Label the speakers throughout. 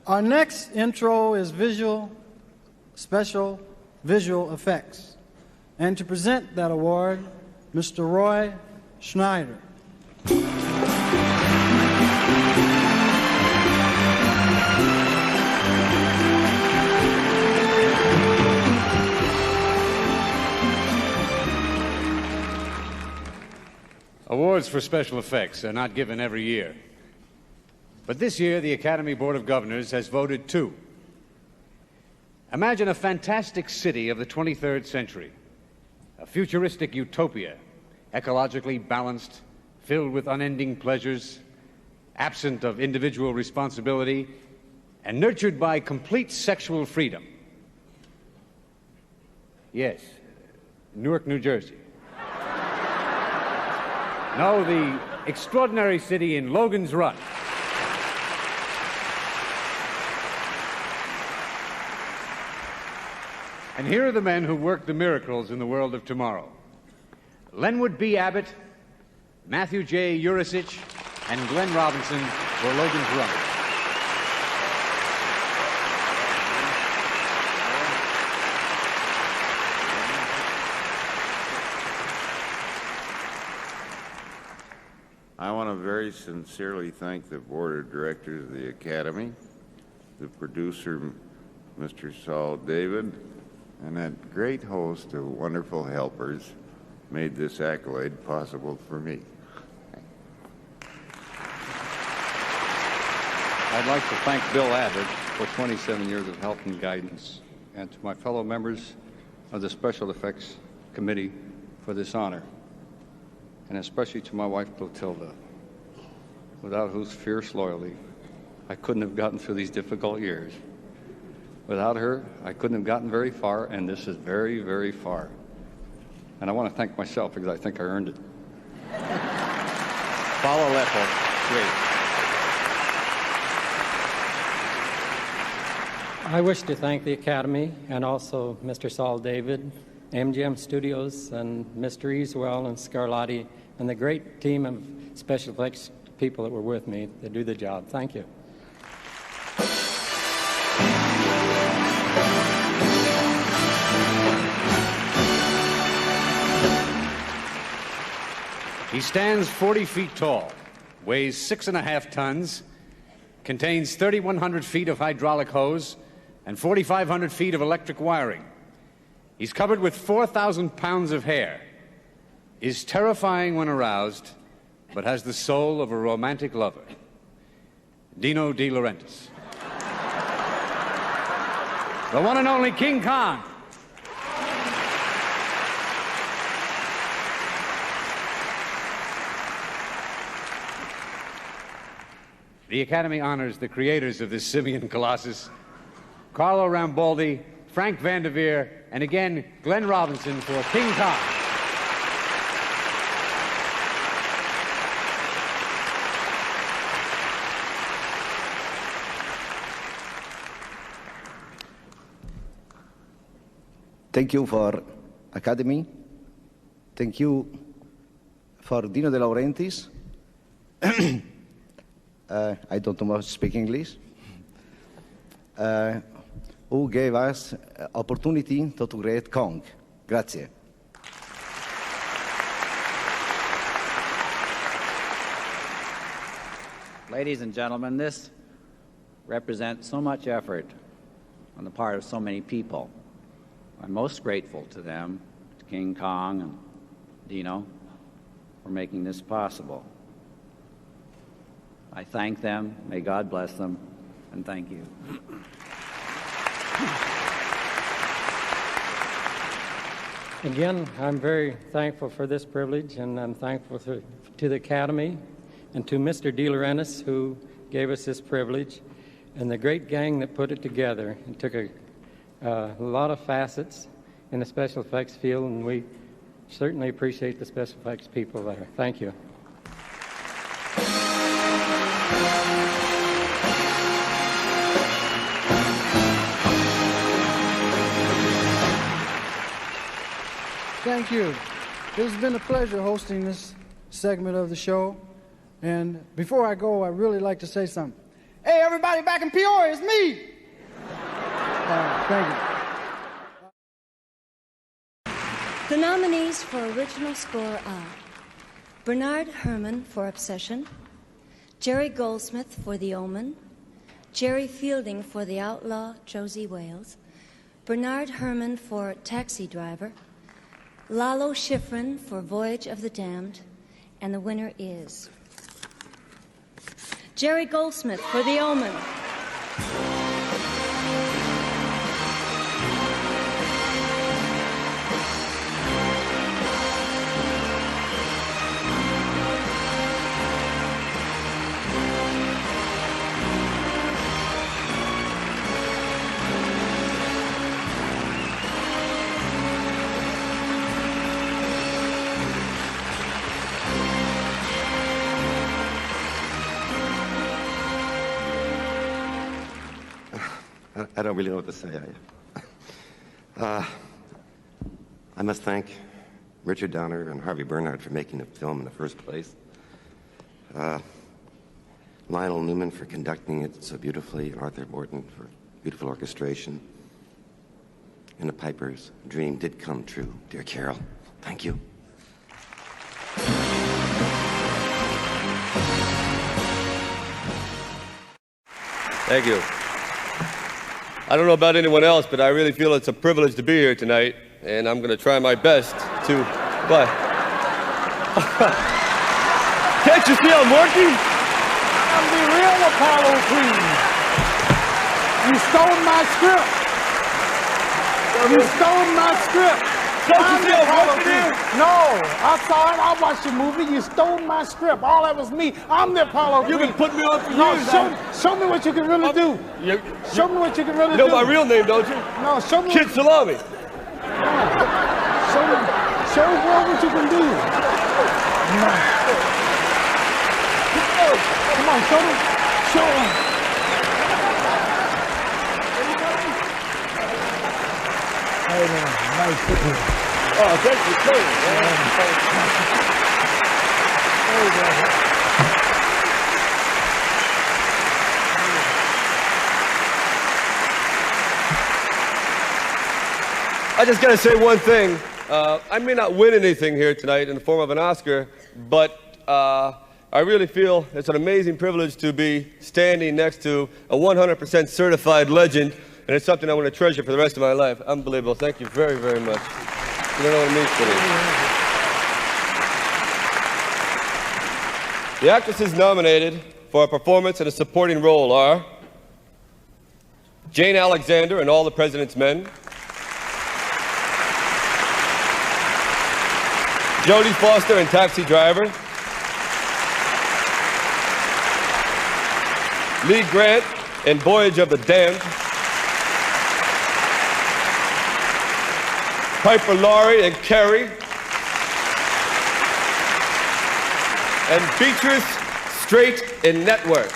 Speaker 1: Our next intro is special visual effects. And to present that award, Mr. Roy Schneider.
Speaker 2: Awards for special effects are not given every year. But this year, the Academy Board of Governors has voted 2. Imagine a fantastic city of the 23rd century, a futuristic utopia, ecologically balanced, filled with unending pleasures, absent of individual responsibility, and nurtured by complete sexual freedom. Yes, Newark, New Jersey. No, the extraordinary city in Logan's Run. And here are the men who worked the miracles in the world of tomorrow. Lenwood B. Abbott, Matthew J. Urisic, and Gleen Robinson for Logan's Run.
Speaker 3: I want to very sincerely thank the Board of Directors of the Academy, the producer, Mr. Saul David, and that great host of wonderful helpers made this accolade possible for me.
Speaker 4: I'd like to thank Bill Abbott for 27 years of help and guidance, and to my fellow members of the Special Effects Committee for this honor, and especially to my wife, Clotilda, without whose fierce loyalty I couldn't have gotten through these difficult years. Without her, I couldn't have gotten very far, and this is very, very far. And I want to thank myself because I think I earned it. Follow Leppo, great.
Speaker 5: I wish to thank the Academy and also Mr. Saul David, MGM Studios, and Mr. Easwell and Scarlatti, and the great team of special effects people that were with me to do the job. Thank you.
Speaker 2: He stands 40 feet tall, weighs 6.5 tons, contains 3,100 feet of hydraulic hose and 4,500 feet of electric wiring. He's covered with 4,000 pounds of hair, is terrifying when aroused, but has the soul of a romantic lover. Dino De Laurentiis. The one and only King Kong. The Academy honors the creators of this simian colossus, Carlo Rambaldi, Frank Vanderveer, and again, Gleen Robinson for King Kong.
Speaker 6: Thank you for Academy. Thank you for Dino De Laurentiis. I don't know how to speak English. Who gave us opportunity to create Kong. Grazie.
Speaker 7: Ladies and gentlemen, this represents so much effort on the part of so many people. I'm most grateful to them, to King Kong and Dino, for making this possible. I thank them, may God bless them, and thank you.
Speaker 5: Again, I'm very thankful for this privilege, and I'm thankful to the Academy and to Mr. De Laurentiis, who gave us this privilege, and the great gang that put it together. It took a lot of facets in the special effects field, and we certainly appreciate the special effects people there. Thank you.
Speaker 1: Thank you. It's been a pleasure hosting this segment of the show. And before I go, I'd really like to say something. Hey, everybody back in Peoria, it's me. Thank you.
Speaker 8: The nominees for original score are Bernard Herrmann for Obsession, Jerry Goldsmith for The Omen, Jerry Fielding for The Outlaw Josie Wales, Bernard Herrmann for Taxi Driver, Lalo Schifrin for Voyage of the Damned, and the winner is Jerry Goldsmith for The Omen.
Speaker 9: I don't really know what to say. I must thank Richard Donner and Harvey Bernhard for making the film in the first place. Lionel Newman for conducting it so beautifully, and Arthur Morton for beautiful orchestration. And the Piper's dream did come true. Dear Carol, thank you.
Speaker 10: Thank you. I don't know about anyone else, but I really feel it's a privilege to be here tonight, and I'm going to try my best to... What? Can't you see I'm working?
Speaker 11: I'm the real Apollo Creed. You stole my script. You stole my script.
Speaker 10: Don't you see I'm working here?
Speaker 11: No, I saw it. I watched your movie. You stole my script. All that was me. I'm the Apollo Creed.
Speaker 10: You can put me on for
Speaker 11: years. Show me what you can really do. Show me what you can really do.
Speaker 10: You know my real name, don't you?
Speaker 11: No, show me.
Speaker 10: Kid Salami.
Speaker 11: Show the world what you can do. Come on, show me. Show them. Hey, man, nice to you.
Speaker 10: Oh, thank you, too. I just got to say one thing. I may not win anything here tonight in the form of an Oscar, but I really feel it's an amazing privilege to be standing next to a 100% certified legend, and it's something I want to treasure for the rest of my life. Unbelievable. Thank you very, very much. You don't know what it means to me. The actresses nominated for a performance in a supporting role are Jane Alexander in All the President's Men, Jodie Foster in Taxi Driver, Lee Grant in Voyage of the Damned, Piper Laurie and Carrie, and Beatrice Straight in Network.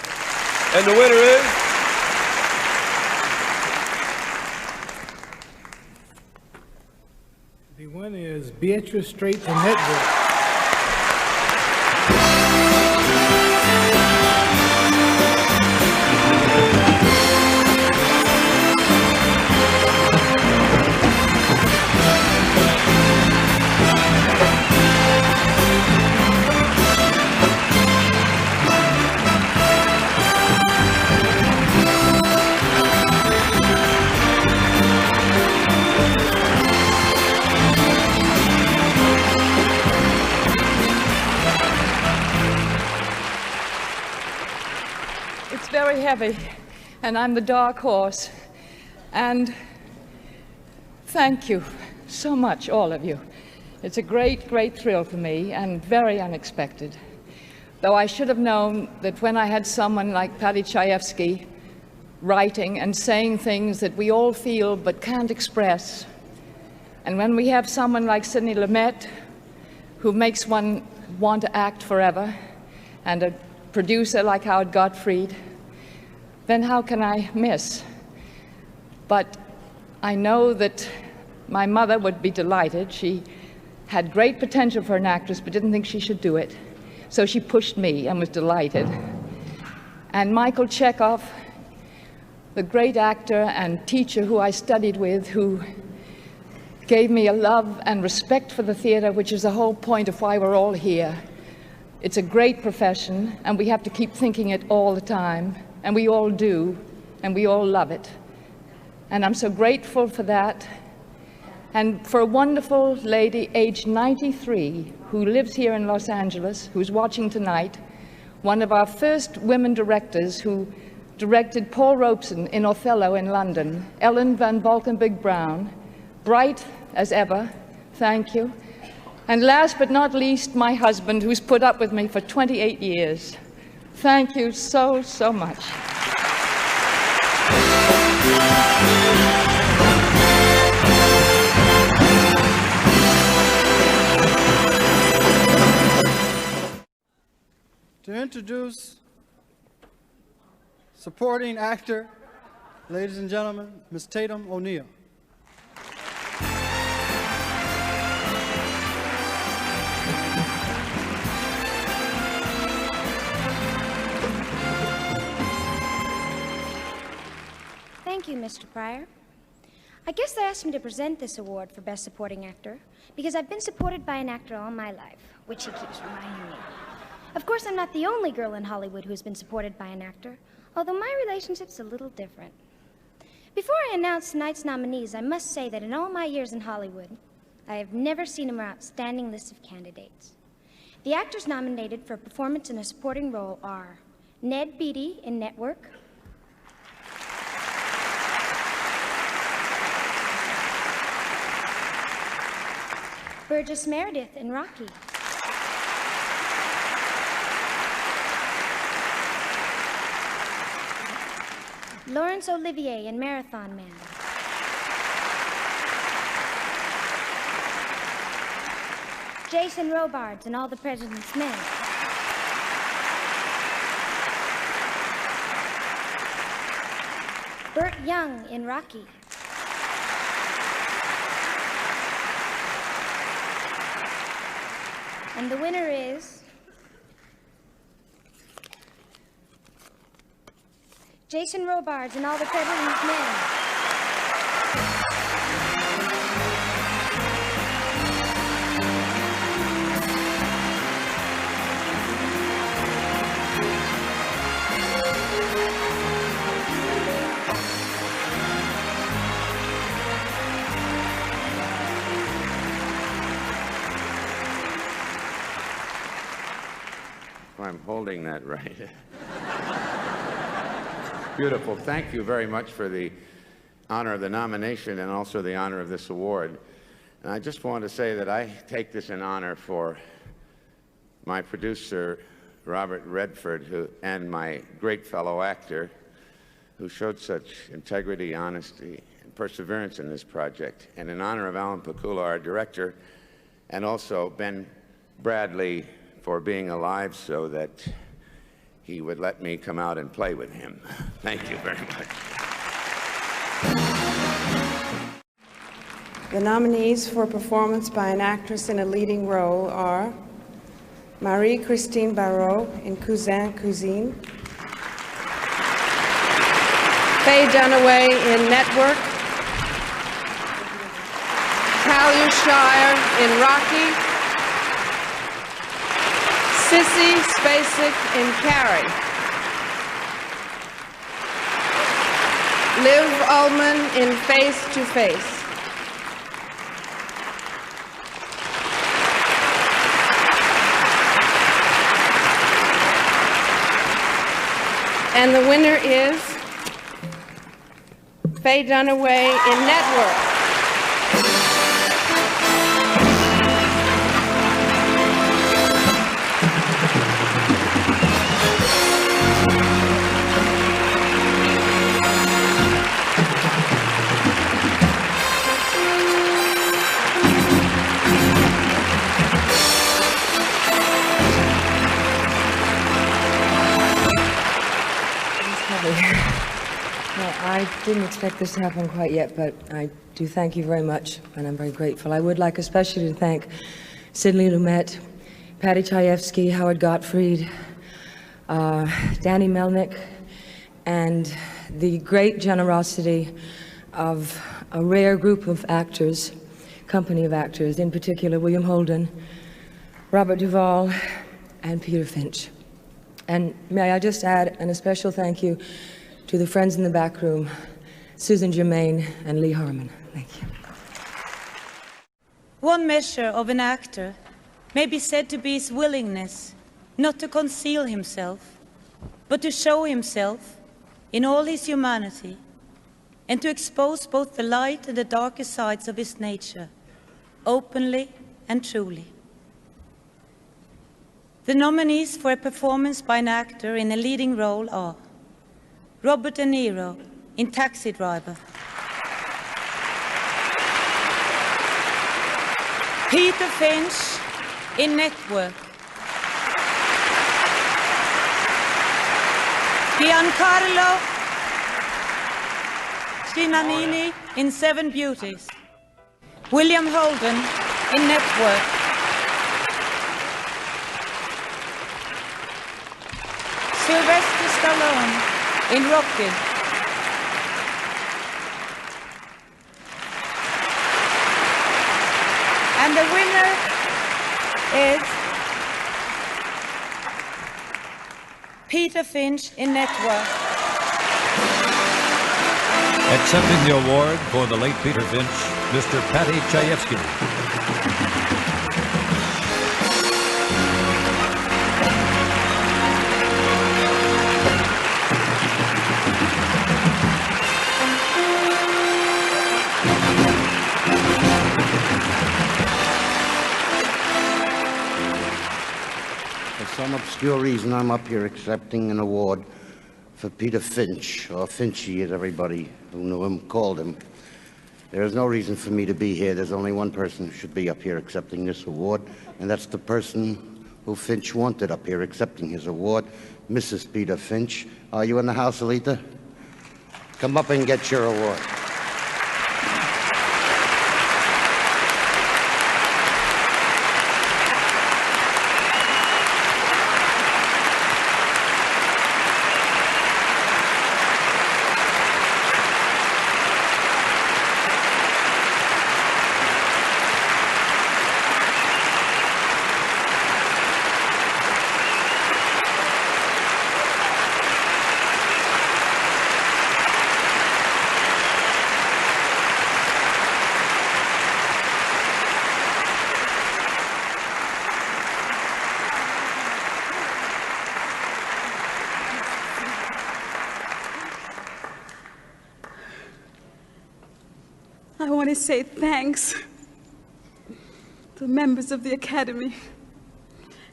Speaker 10: And the winner is...
Speaker 11: The winner is Beatrice Straight in Network.
Speaker 12: Very heavy, and I'm the dark horse. And thank you so much, all of you. It's a great, great thrill for me and very unexpected. Though I should have known that when I had someone like Paddy Chayefsky writing and saying things that we all feel but can't express, and when we have someone like Sidney Lumet who makes one want to act forever, and a producer like Howard Gottfried, then how can I miss? But I know that my mother would be delighted. She had great potential for an actress, but didn't think she should do it. So she pushed me and was delighted. And Michael Chekhov, the great actor and teacher who I studied with, who gave me a love and respect for the theater, which is the whole point of why we're all here. It's a great profession, and we have to keep thinking it all the time, and we all do, and we all love it. And I'm so grateful for that. And for a wonderful lady, aged 93, who lives here in Los Angeles, who's watching tonight, one of our first women directors who directed Paul Robeson in Othello in London, Ellen van Valkenburg-Brown, bright as ever, thank you. And last but not least, my husband, who's put up with me for 28 years. Thank you so, so much.
Speaker 1: To introduce supporting actor, ladies and gentlemen, Ms. Tatum O'Neal.
Speaker 13: Thank you, Mr. Pryor. I guess they asked me to present this award for Best Supporting Actor because I've been supported by an actor all my life, which he keeps reminding me. Of course, I'm not the only girl in Hollywood who has been supported by an actor, although my relationship's a little different. Before I announce tonight's nominees, I must say that in all my years in Hollywood, I have never seen a more outstanding list of candidates. The actors nominated for performance in a supporting role are Ned Beatty in Network, Burgess Meredith in Rocky, Laurence Olivier in Marathon Man, Jason Robards in All the President's Men, Burt Young in Rocky, and the winner is Jason Robards in All the President's Men.
Speaker 3: I'm holding that right. Beautiful. Thank you very much for the honor of the nomination and also the honor of this award. And I just want to say that I take this in honor for my producer, Robert Redford, and my great fellow actor, who showed such integrity, honesty, and perseverance in this project. And in honor of Alan Pakula, our director, and also Ben Bradley for being alive so that he would let me come out and play with him. Thank you very much.
Speaker 14: The nominees for performance by an actress in a leading role are Marie-Christine Barrault in Cousin, Cousine, Faye Dunaway in Network, Talia Shire in Rocky, Sissy Spacek in Carrie, Liv Ullman in Face to Face, and the winner is Faye Dunaway in Network.
Speaker 15: I didn't expect this to happen quite yet, but I do thank you very much, and I'm very grateful. I would like especially to thank Sidney Lumet, Patty Chayefsky, Howard Gottfried, Danny Melnick, and the great generosity of a rare group of actors, company of actors, in particular William Holden, Robert Duvall, and Peter Finch. And may I just add a special thank you to the friends in the back room, Susan Germain and Lee Harmon. Thank you.
Speaker 16: One measure of an actor may be said to be his willingness not to conceal himself, but to show himself in all his humanity, and to expose both the light and the darker sides of his nature, openly and truly. The nominees for a performance by an actor in a leading role are Robert De Niro in Taxi Driver, Peter Finch in Network, Giancarlo Stinanini in Seven Beauties, William Holden in Network, Sylvester Stallone in Rocky, and the winner is Peter Finch in Network.
Speaker 17: Accepting the award for the late Peter Finch, Mr. Patty Chayefsky.
Speaker 18: For some obscure reason, I'm up here accepting an award for Peter Finch, or Finchy as everybody who knew him called him. There is no reason for me to be here. There's only one person who should be up here accepting this award, and that's the person who Finch wanted up here accepting his award, Mrs. Peter Finch. Are you in the house, Alita? Come up and get your award.
Speaker 19: I want to say thanks to the members of the Academy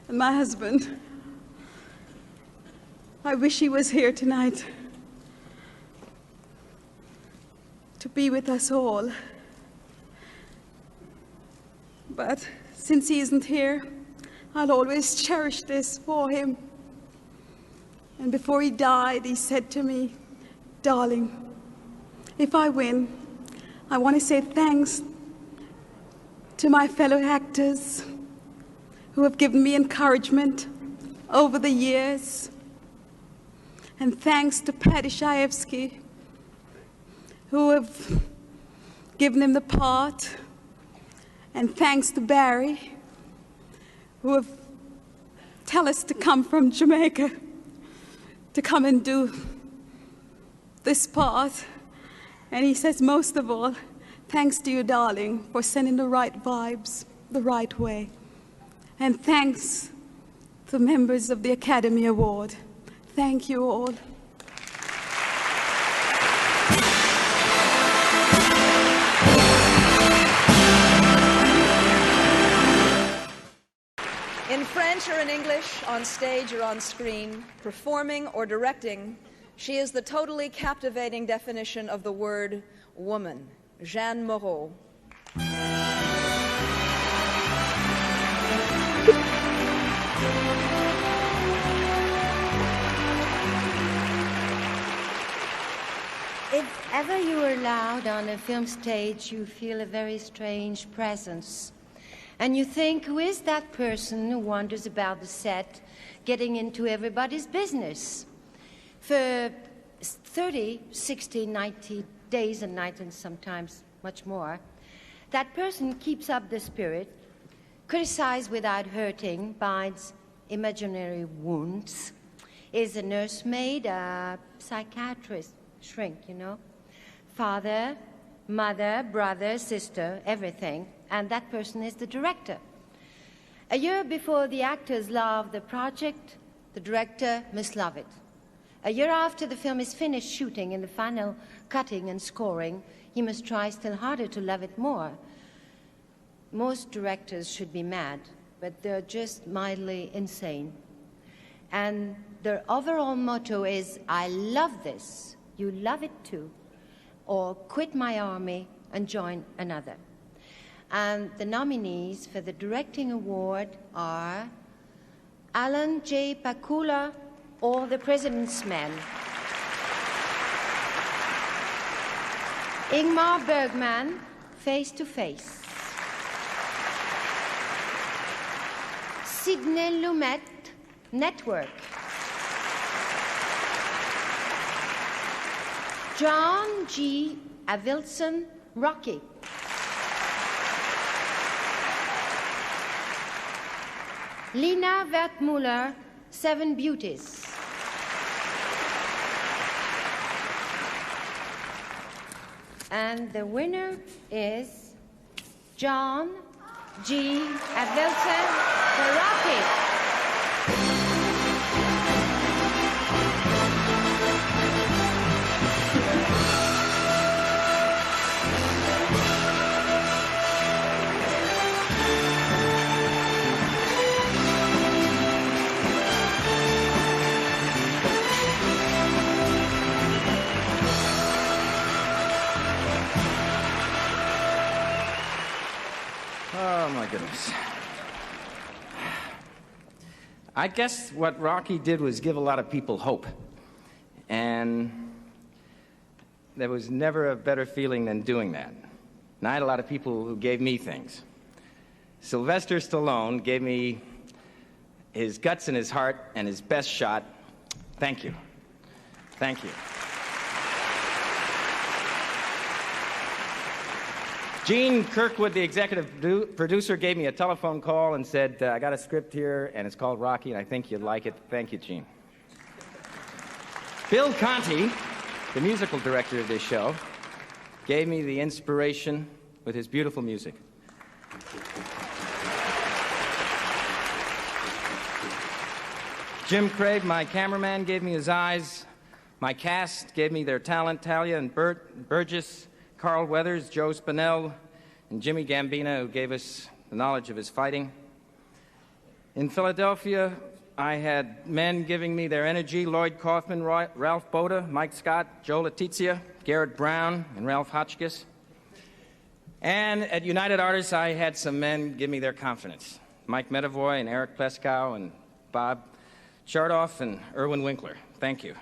Speaker 19: and my husband. I wish he was here tonight to be with us all. But since he isn't here, I'll always cherish this for him. And before he died, he said to me, "Darling, if I win, I want to say thanks to my fellow actors who have given me encouragement over the years. And thanks to Patty Chayefsky, who have given him the part. And thanks to Barry, who have tell us to come from Jamaica to come and do this part. And he says, most of all, thanks to you, darling, for sending the right vibes the right way. And thanks to members of the Academy Award. Thank you all.
Speaker 20: In French or in English, on stage or on screen, performing or directing, she is the totally captivating definition of the word woman, Jeanne Moreau.
Speaker 21: If ever you are loud on a film stage, you feel a very strange presence. And you think, who is that person who wanders about the set, getting into everybody's business? For 30, 60, 90 days and nights, and sometimes much more, that person keeps up the spirit, criticizes without hurting, binds imaginary wounds, is a nursemaid, a psychiatrist, shrink, you know, father, mother, brother, sister, everything, and that person is the director. A year before the actors love the project, the director must love it. A year after the film is finished shooting, in the final cutting and scoring, he must try still harder to love it more. Most directors should be mad, but they're just mildly insane. And their overall motto is, I love this, you love it too, or quit my army and join another. And the nominees for the Directing Award are Alan J. Pakula, or The President's Men, Ingmar Bergman, Face to Face, Sidney Lumet, Network, John G. Avildsen, Rocky, Lina Wertmuller, Seven Beauties, and the winner is John G. Avildsen for Rocky.
Speaker 22: Oh, my goodness. I guess what Rocky did was give a lot of people hope. And there was never a better feeling than doing that. And I had a lot of people who gave me things. Sylvester Stallone gave me his guts and his heart and his best shot. Thank you. Thank you. Gene Kirkwood, the executive producer, gave me a telephone call and said, I got a script here, and it's called Rocky, and I think you'd like it. Thank you, Gene. Bill Conti, the musical director of this show, gave me the inspiration with his beautiful music. Jim Craig, my cameraman, gave me his eyes. My cast gave me their talent, Talia and Bert Burgess, Carl Weathers, Joe Spinell, and Jimmy Gambino, who gave us the knowledge of his fighting. In Philadelphia, I had men giving me their energy, Lloyd Kaufman, Ralph Boda, Mike Scott, Joe Letizia, Garrett Brown, and Ralph Hotchkiss. And at United Artists, I had some men give me their confidence, Mike Medavoy and Eric Pleskow and Bob Chartoff and Erwin Winkler. Thank you.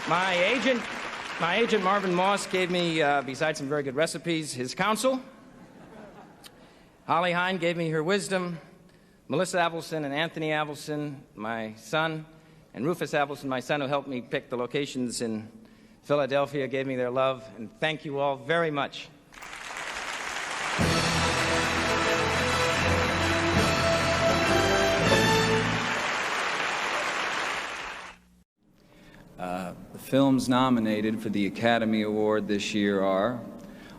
Speaker 22: My agent Marvin Moss gave me, besides some very good recipes, his counsel. Holly Hine gave me her wisdom. Melissa Avildsen and Anthony Avildsen, my son, and Rufus Avildsen, my son, who helped me pick the locations in Philadelphia, gave me their love. And thank you all very much.
Speaker 23: The films nominated for the Academy Award this year are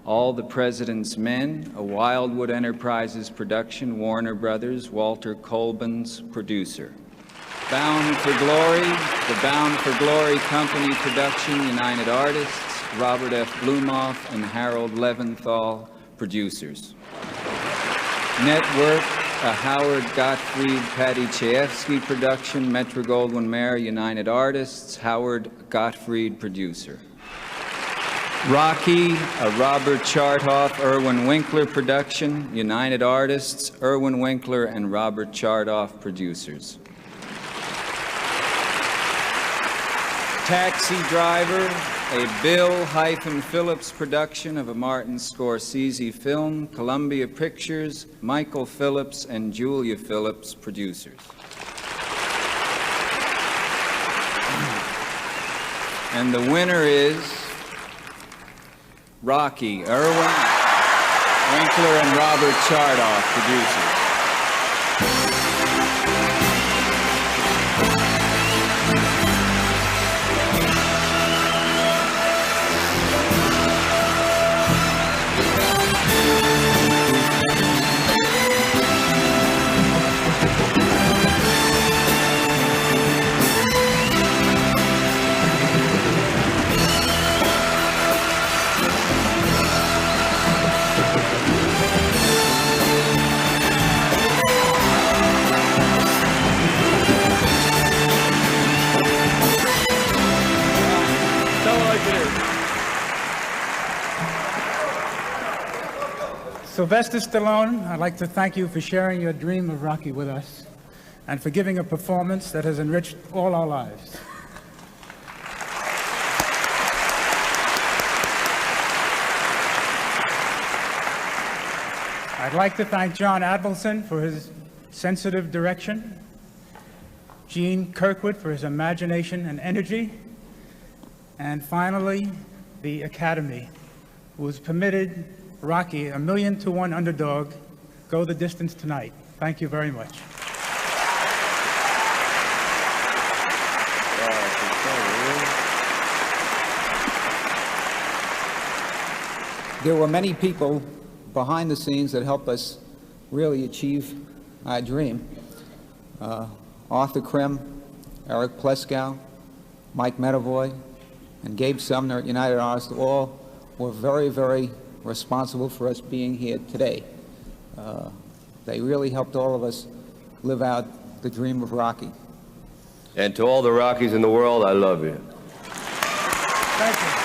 Speaker 23: All the President's Men, a Wildwood Enterprises production, Warner Brothers, Walter Colbin's producer. Bound for Glory, the Bound for Glory Company production, United Artists, Robert F. Blumoff and Harold Leventhal, producers. Network, a Howard Gottfried Patty Chayefsky production, Metro-Goldwyn-Mayer, United Artists, Howard Gottfried producer. Rocky, a Robert Chartoff, Erwin Winkler production, United Artists, Erwin Winkler and Robert Chartoff producers. Taxi Driver, a Bill-Phillips production of a Martin Scorsese film, Columbia Pictures, Michael Phillips and Julia Phillips, producers. And the winner is Rocky, Irwin Winkler and Robert Chardoff, producers.
Speaker 2: Sylvester Stallone, I'd like to thank you for sharing your dream of Rocky with us and for giving a performance that has enriched all our lives. I'd like to thank John Avildsen for his sensitive direction, Gene Kirkwood for his imagination and energy, and finally, the Academy, who has permitted Rocky, a 1,000,000-to-1 underdog, go the distance tonight. Thank you very much.
Speaker 4: There were many people behind the scenes that helped us really achieve our dream. Arthur Krim, Eric Pleskow, Mike Medavoy, and Gabe Sumner at United Artists all were very, very responsible for us being here today. They really helped all of us live out the dream of Rocky.
Speaker 10: And to all the Rockies in the world, I love you.
Speaker 2: Thank you.